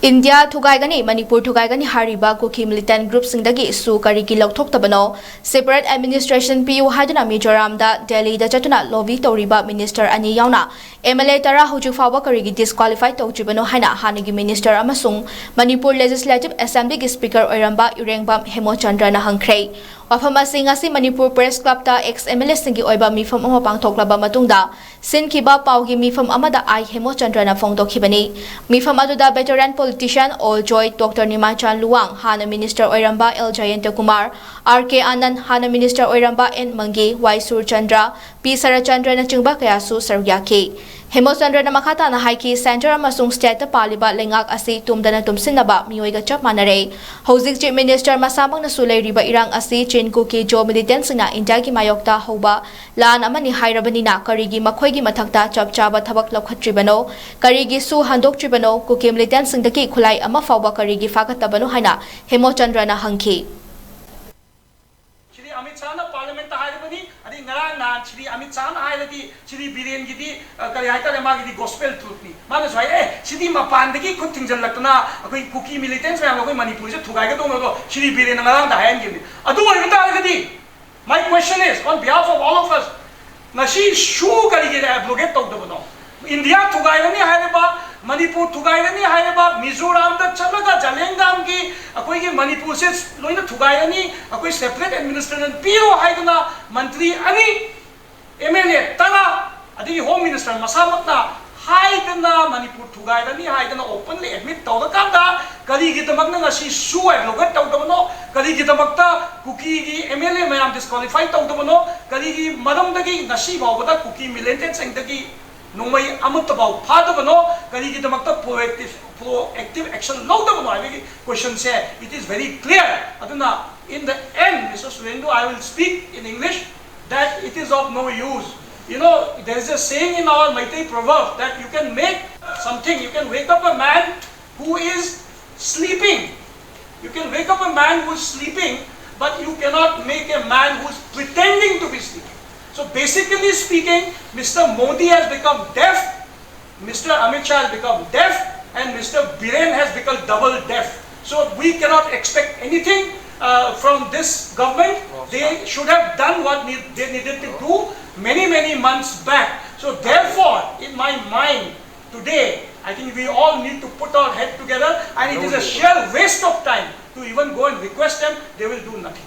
India Thugaigani, Manipur Thugaigani Hariba, Kuki militant groups in the Gisu, Kariki Loktabano, separate administration PU Hadana Mijoramda, Delhi, the Chatuna, Lovi Toriba, Minister Ani Yauna, MLA Tara Hujufawa Karigi disqualified Tojibano Hana, Hanigi Minister Amasung, Manipur Legislative Assembly Speaker Oiramba, Urengbam, 𝗂𝗏𝗓𝗏 Hangkrei. Wafamasi ngasi Manipur Press Club ta ex-MLA singi oiba mifam ama pangthoklaba matungda sinkiba paugi mifam amada ai 𝗂𝗏𝗓𝗏 phongdokhibani mifam aduda veteran politician All-Joy Dr. Nimachan Luwang Hana Minister Oiramba 𝗟𝗢𝗪𝗀𝗏 R.K. Anand Hana Minister Oiramba N. Mangi 𝗦𝗠𝗠 P. Sarachandra na chingba kayasu sargyaki 𝗂𝗏𝗓𝗏 na makata na haiki center amasung state paliba lengak asi tumdana tumsinaba miyoiga chap manare hojik chief minister masamang na sulairiba irang asi 𝐀𝐁𝐑𝐎𝐆 militant singna India gi mayokta hoba lan amani hairabani karigi makhoigi mathakta chap chaba thabak lokhatribano karigi su handoktribano kuki militant singdaki khulai ama fawba karigi fagatabano haina 𝗂𝗏𝗓𝗏 na hangki Amit Shah na parliament ta hairabani adi ngarang na Shri Amit Shah na hairadi Shri Biren gidi kari haita le magi gospel truth ni mana swai Shri mapandagi khut thingjan laktana akoi kuki militants mayam akoi Manipur se thugai ga dong do Shri Biren na ngarang da hayan gidi adu oirata hairadi my question is on behalf of all of us nashi shu kari ge abrogate tog do no India thugai ni hairaba Manipur thugai ni hairaba Mizoram da chalaga Jalengam ki akoi ge Manipur se loina thugai ni akoi separate administration PO haidana mantri ani MLA tanga adi home minister masamatna haidana Manipur thugai ni haidana openly admit tawda kanda kali gi tamak na ngasi su ai logat tawda no kali gi tamak ta kuki gi MLA mayam disqualify tawda no kali gi madam dagi ngasi bawda kuki militant sing dagi Numai amutabau padabano kari ki damakta proactive action logdabano I question say it is very clear aduna in the end Mr. Surendu I will speak in English that it is of no use. You know, there is a saying in our Meitei proverb that you can make something, you can wake up a man who is sleeping. You can wake up a man who is sleeping, but you cannot make a man who is pretending to be sleeping. So basically speaking, Mr. Modi has become deaf, Mr. Amit Shah has become deaf, and Mr. Biren has become double deaf. So we cannot expect anything from this government. They should have done what they needed to do many months back. So therefore, in my mind, today, I think we all need to put our head together, and it is a sheer waste of time to even go and request them. They will do nothing.